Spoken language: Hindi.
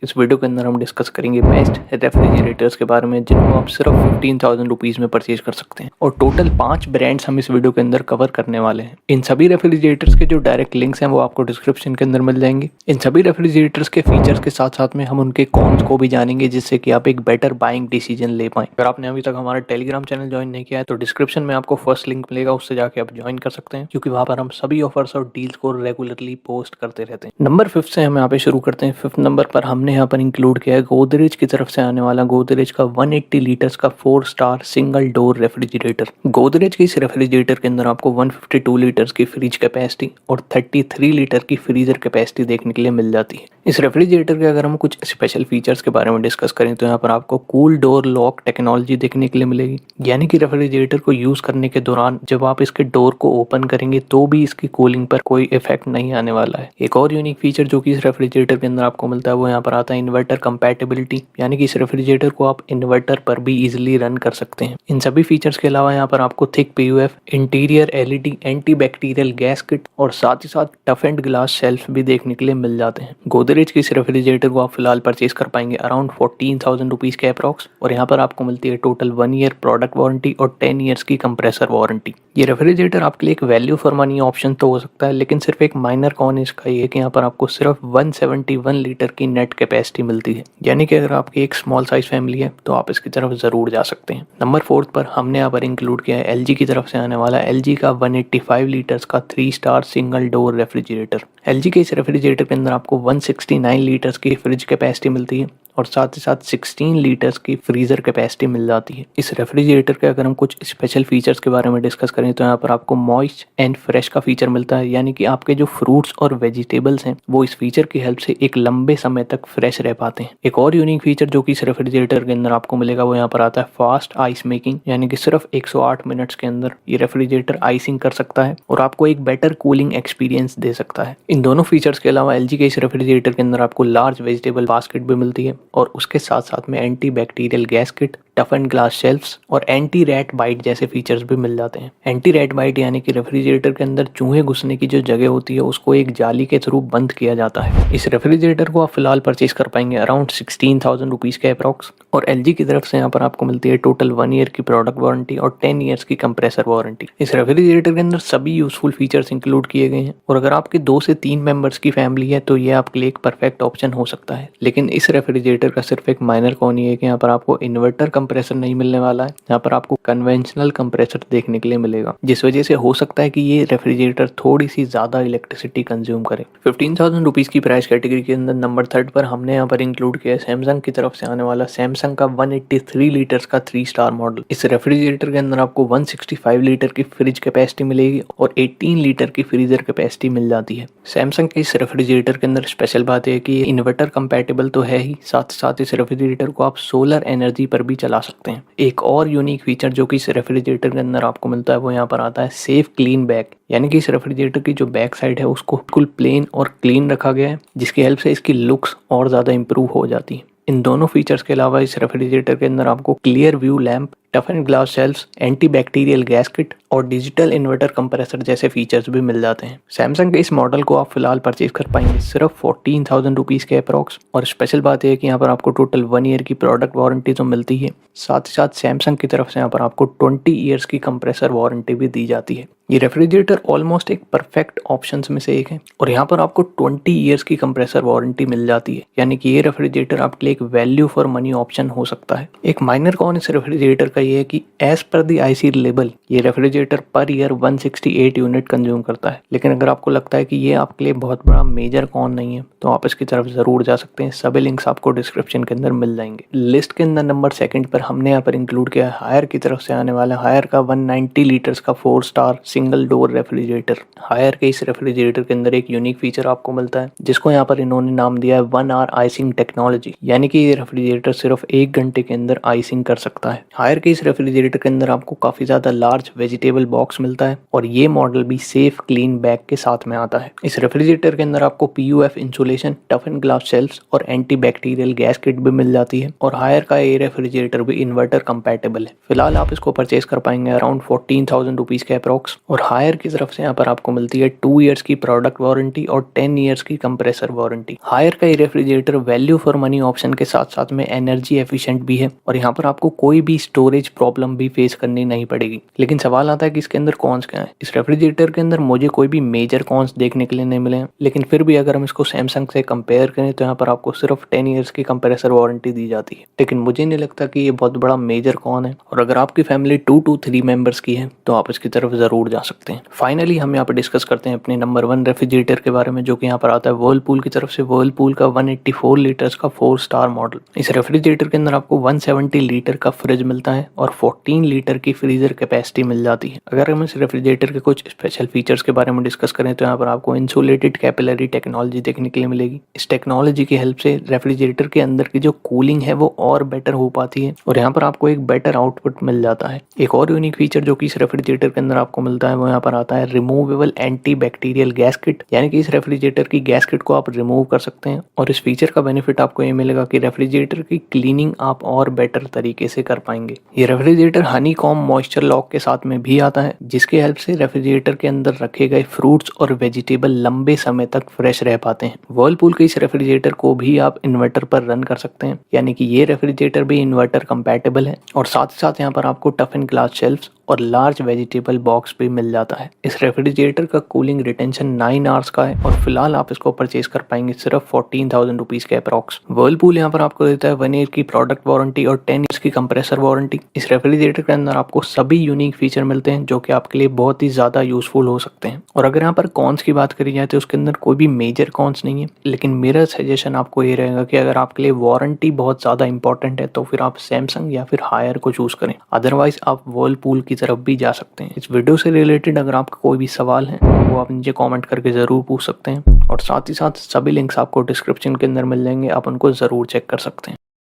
इस वीडियो के अंदर हम डिस्कस करेंगे बेस्ट रेफ्रिजरेटर्स के बारे में जिनको आप सिर्फ 15,000 रुपीज़ में परचेज कर सकते हैं। और टोटल 5 ब्रांड्स हम इस वीडियो के अंदर कवर करने वाले हैं। इन सभी रेफ्रिजरेटर्स के जो डायरेक्ट लिंक्स हैं वो आपको डिस्क्रिप्शन के अंदर मिल जाएंगे। इन सभी रेफ्रिजरेटर्स के फीचर्स के साथ साथ में हम उनके कॉन्स को भी जानेंगे, जिससे कि आप एक बेटर बाइंग डिसीजन ले पाएं। अगर आपने अभी तक हमारा टेलीग्राम चैनल ज्वाइन नहीं किया है तो डिस्क्रिप्शन में आपको फर्स्ट लिंक मिलेगा, उससे जाके आप ज्वाइन कर सकते हैं, क्योंकि वहां पर हम सभी ऑफर्स और डील्स को रेगुलरली पोस्ट करते रहते हैं। नंबर 5 से हम यहाँ पे शुरू करते हैं। 5th नंबर पर हमने यहाँ पर इंक्लूड किया है गोदरेज की तरफ से आने वाला गोदरेज का 180 लीटर्स का 4 star single door refrigerator. Godrej के इस रेफ्रिजरेटर के अंदर आपको 152 लीटर्स की फ्रिज कैपेसिटी और 33 लीटर की फ्रीजर कैपेसिटी देखने के लिए मिल जाती है। इस रेफ्रिजरेटर के अगर हम कुछ स्पेशल फीचर्स के बारे में डिस्कस करें तो यहाँ पर आपको कूल डोर लॉक टेक्नोलॉजी देखने के लिए मिलेगी, यानी कि रेफ्रिजरेटर को यूज करने के दौरान जब आप इसके डोर को ओपन करेंगे तो भी इसकी कूलिंग पर कोई इफेक्ट नहीं आने वाला है। एक और यूनिक फीचर जो कि इस रेफ्रिजरेटर के अंदर आपको मिलता है वो यहाँ पर आता है इन्वर्टर कंपैटिबिलिटी, यानी कि इस रेफ्रिजरेटर को आप इन्वर्टर पर भी इजिली रन कर सकते हैं। इन सभी फीचर्स के अलावा यहाँ पर आपको thick PUF, interior LED, anti bacterial gasket और साथ ही साथ टफ एंड ग्लास शेल्फ भी देखने के लिए मिल जाते हैं। गोदरेज के इस रेफ्रिजरेटर को आप फिलहाल परचेज कर पाएंगे अराउंड 14,000 रुपीज के अप्रॉक्स, और यहाँ पर आपको मिलती है टोटल 1 ईयर प्रोडक्ट वारंटी और 10 ईयर्स की कंप्रेसर वारंटी। ये रेफ्रिजरेटर आपके लिए एक वैल्यू फॉर मनी ऑप्शन तो हो सकता है, लेकिन सिर्फ एक माइनर कॉन इसका ये है कि यहाँ पर आपको सिर्फ 171 लीटर की नेट कैपेसिटी मिलती है, यानी कि अगर आपकी एक स्मॉल साइज फैमिली है तो आप इसकी तरफ जरूर जा सकते हैं। नंबर 4 पर हमने यहाँ पर इंक्लूड किया है एलजी की तरफ से आने वाला एलजी का 185 लीटर्स का 3 star single door refrigerator. LG के इस रेफ्रिजरेटर के अंदर आपको 169 लीटर्स की फ्रिज कैपेसिटी मिलती है और साथ ही साथ 16 लीटर्स की फ्रीजर कैपेसिटी मिल जाती है। इस रेफ्रिजरेटर के अगर हम कुछ स्पेशल फीचर्स के बारे में डिस्कस करें तो यहाँ पर आपको मॉइस्ट एंड फ्रेश का फीचर मिलता है, यानी कि आपके जो फ्रूट्स और वेजिटेबल्स हैं वो इस फीचर की हेल्प से एक लंबे समय तक फ्रेश रह पाते हैं। एक और यूनिक फीचर जो कि इस रेफ्रिजरेटर के अंदर आपको मिलेगा वो यहाँ पर आता है फास्ट आइस मेकिंग, यानी कि सिर्फ 108 मिनट्स के अंदर ये रेफ्रिजरेटर आइसिंग कर सकता है और आपको एक बेटर कूलिंग एक्सपीरियंस दे सकता है। इन दोनों फीचर्स के अलावा एलजी के इस रेफ्रिजरेटर के अंदर आपको लार्ज वेजिटेबल बास्केट भी मिलती है और उसके साथ साथ में anti bacterial gasket, tough and glass shelves और एंटी रैट बाइट जैसे फीचर्स भी मिल जाते हैं। एंटी रैट बाइट यानी कि रेफ्रिजरेटर के अंदर चूहे घुसने की जो जगह होती है उसको एक जाली के थ्रू बंद किया जाता है। इस रेफ्रिजरेटर को आप फिलहाल परचेज कर पाएंगे अराउंड 16,000 रुपीज के अप्रॉक्स, और एलजी की तरफ से यहाँ पर आपको मिलती है टोटल 1 ईयर की प्रोडक्ट वारंटी और 10 ईयर्स की कंप्रेसर वारंटी। इस रेफ्रिजरेटर के अंदर सभी यूजफुल फीचर्स इंक्लूड किए गए हैं, और अगर आपके 2 से 3 मेंबर्स की फैमिली है तो ये आपके लिए एक परफेक्ट ऑप्शन हो सकता है। लेकिन इस रेफ्रिजरेटर का सिर्फ एक माइनर कॉन ये है कि यहाँ पर आपको इन्वर्टर कंप्रेसर नहीं मिलने वाला है, यहाँ पर आपको कन्वेंशनल कंप्रेसर देखने के लिए मिलेगा, जिस वजह से हो सकता है कि ये रेफ्रिजरेटर थोड़ी सी ज्यादा इलेक्ट्रिसिटी कंज्यूम करे। 15,000 रुपीज की प्राइस कैटेगरी के अंदर नंबर 3 पर हमने यहाँ पर इंक्लूड किया है सैमसंग की तरफ से आने वाला सैमसंग का 183 लीटर्स का 3 स्टार मॉडल। इस रेफ्रिजरेटर के अंदर आपको 165 लीटर की फ्रिज कैपेसिटी मिलेगी और 18 लीटर की फ्रीजर कैपेसिटी मिल जाती है। सैमसंग के इस रेफ्रिजरेटर के अंदर स्पेशल बात है कि ये इन्वर्टर कंपैटिबल तो है ही, साथ साथ इस रेफ्रिजरेटर को आप सोलर एनर्जी पर भी चला सकते हैं। एक और यूनिक फीचर जो कि इस रेफ्रिजरेटर के अंदर आपको मिलता है वो यहाँ पर आता है सेफ क्लीन बैग, यानी कि इस रेफ्रिजरेटर की जो बैक साइड है उसको बिल्कुल प्लेन और क्लीन रखा गया है, जिसकी हेल्प से इसकी लुक्स और ज्यादा इंप्रूव हो जाती है। इन दोनों फीचर्स के अलावा इस रेफ्रिजरेटर के अंदर आपको clear view lamp, tough and glass shelves, anti bacterial gasket और डिजिटल इन्वर्टर कंप्रेसर जैसे फीचर्स भी मिल जाते हैं। सैमसंग के इस मॉडल को आप फिलहाल परचेज कर पाएंगे सिर्फ 14,000 रुपीज के अप्रॉक्स, और स्पेशल बात यह है कि यहाँ पर आपको टोटल 1 ईयर की प्रोडक्ट वारंटी तो मिलती है, साथ ही साथ सैमसंग की तरफ से यहाँ पर आपको 20 ईयर्स की कंप्रेसर वारंटी भी दी जाती है। ये रेफ्रिजरेटर ऑलमोस्ट एक परफेक्ट ऑप्शंस में से एक है, और यहाँ पर आपको 20 ईयर्स की कंप्रेसर वारंटी मिल जाती है, यानी कि ये रेफ्रिजरेटर आपके लिए एक वैल्यू फॉर मनी ऑप्शन हो सकता है। एक माइनर कॉन इस रेफ्रिजरेटर का ये है कि एज पर दी आईसी लेबल ये refrigerator per year 168 unit consume करता है, लेकिन अगर आपको लगता है कि ये आपके लिए बहुत बड़ा मेजर कॉन नहीं है तो आप इसकी तरफ जरूर जा सकते हैं। सभी लिंक्स आपको डिस्क्रिप्शन के अंदर मिल जाएंगे। लिस्ट के अंदर नंबर 2 पर हमने यहाँ पर इंक्लूड किया है हायर की तरफ से आने वाला हायर का 190 लीटर्स का 4 star single door refrigerator. Haier के इस रेफ्रिजरेटर के अंदर एक यूनिक फीचर आपको मिलता है जिसको यहाँ पर इन्होंने नाम दिया है 1 आवर आइसिंग टेक्नोलॉजी, यानी कि ये रेफ्रिजरेटर सिर्फ 1 घंटे के अंदर आइसिंग कर सकता है। हायर के इस रेफ्रिजरेटर के अंदर आपको काफ़ी ज़्यादा लार्ज वेजिटेबल बॉक्स मिलता है और ये मॉडल भी सेफ क्लीन बैग के साथ में आता है। इस रेफ्रिजरेटर के अंदर आपको PUF इंसुलेशन, टफन ग्लास शेल्फ्स और एंटी बैक्टीरियल गैस किट भी मिल जाती है और हायर का ये रेफ्रिजरेटर भी इन्वर्टर कंपैटिबल है। फिलहाल आप इसको परचेज कर पाएंगे अराउंड 14,000 रुपीज़ के अप्रॉक्स और हायर की तरफ से यहाँ पर आपको मिलती है 2 ईयर्स की प्रोडक्ट वारंटी और 10 ईयर्स की कंप्रेसर वारंटी। हायर का ये refrigerator value for money option के साथ साथ में एनर्जी एफिशिएंट भी है और यहाँ पर आपको कोई भी स्टोरेज प्रॉब्लम भी फेस करनी नहीं पड़ेगी। लेकिन सवाल आता है कि इसके अंदर कॉन्स क्या है। इस रेफ्रिजरेटर के अंदर मुझे कोई भी मेजर कॉन्स देखने के लिए नहीं मिले हैं, लेकिन फिर भी अगर हम इसको सैमसंग से कंपेयर करें तो यहाँ पर आपको सिर्फ 10 ईयर्स की कंप्रेसर वारंटी दी जाती है। लेकिन मुझे नहीं लगता कि ये बहुत बड़ा मेजर कॉन है और अगर आपकी फैमिली 2 to 3 मेंबर्स की है तो आप इसकी तरफ जरूर जा सकते हैं। फाइनली हम यहाँ पर डिस्कस करते हैं अपने नंबर 1 रेफ्रिजरेटर के बारे में, जो कि यहाँ पर आता है वर्लपूल की तरफ से। वर्लपूल का 184 लीटर्स का 4 स्टार मॉडल। इस रेफ्रिजरेटर के अंदर आपको 170 लीटर का फ्रिज मिलता है और 14 लीटर की फ्रीजर कैपेसिटी मिल जाती है। अगर हम इस रेफ्रिजरेटर के कुछ स्पेशल फीचर्स के बारे में डिस्कस करें तो यहाँ पर आपको इंसुलेटेड कैपिलरी टेक्नोलॉजी देखने के लिए मिलेगी। इस टेक्नोलॉजी की हेल्प से रेफ्रिजरेटर के अंदर की जो कूलिंग है वो और बेटर हो पाती है और यहाँ पर आपको एक बेटर आउटपुट मिल जाता है। एक और यूनिक फीचर जो कि इस रेफ्रिजरेटर के अंदर आपको मिलता है वो यहाँ पर आता है removable anti bacterial gas kit, यानी कि इस रेफ्रिजरेटर की गैस किट को आप रिमूव कर सकते हैं और इस फीचर का बेनिफिट आपको ये मिलेगा कि रेफ्रिजरेटर की क्लीनिंग आप और बेटर तरीके से कर पाएंगे। ये रेफ्रिजरेटर हनीकॉम्ब मॉइस्चर लॉक के साथ में भी आता है, जिसके हेल्प से रेफ्रिजरेटर के अंदर रखे गए फ्रूट्स और वेजिटेबल लंबे समय तक फ्रेश रह पाते हैं। वर्लपूल के इस रेफ्रिजरेटर को भी आप इन्वर्टर पर रन कर सकते हैं, यानी कि ये रेफ्रिजरेटर भी इन्वर्टर कंपैटिबल है और साथ ही साथ यहाँ पर आपको टफ एंड ग्लास शेल्फ्स और लार्ज वेजिटेबल बॉक्स भी मिल जाता है। इस रेफ्रिजरेटर का कूलिंग रिटेंशन 9 आवर्स का है और फिलहाल आप इसको परचेज कर पाएंगे सिर्फ 14,000 रुपीज़ के अप्रॉक्स। वर्लपूल यहाँ पर आपको देता है 1 ईयर की प्रोडक्ट वारंटी और 10 ईयर्स की कंप्रेसर वारंटी। इस रेफ्रिजरेटर के अंदर आपको सभी यूनिक फीचर मिलते हैं जो कि आपके लिए बहुत ही ज़्यादा यूजफुल हो सकते हैं। और अगर यहाँ पर कॉन्स की बात करी जाए तो उसके अंदर कोई भी मेजर कॉन्स नहीं है, लेकिन मेरा सजेशन आपको ये रहेगा कि अगर आपके लिए वारंटी बहुत ज़्यादा इंपॉर्टेंट है तो फिर आप सैमसंग या फिर हायर को चूज़ करें, अदरवाइज आप वर्लपूल की तरफ भी जा सकते हैं। इस वीडियो से रिलेटेड अगर आपका कोई भी सवाल है वो आप नीचे कमेंट करके ज़रूर पूछ सकते हैं और साथ ही साथ सभी लिंक्स आपको डिस्क्रिप्शन के अंदर मिल जाएंगे, आप उनको ज़रूर चेक कर सकते हैं।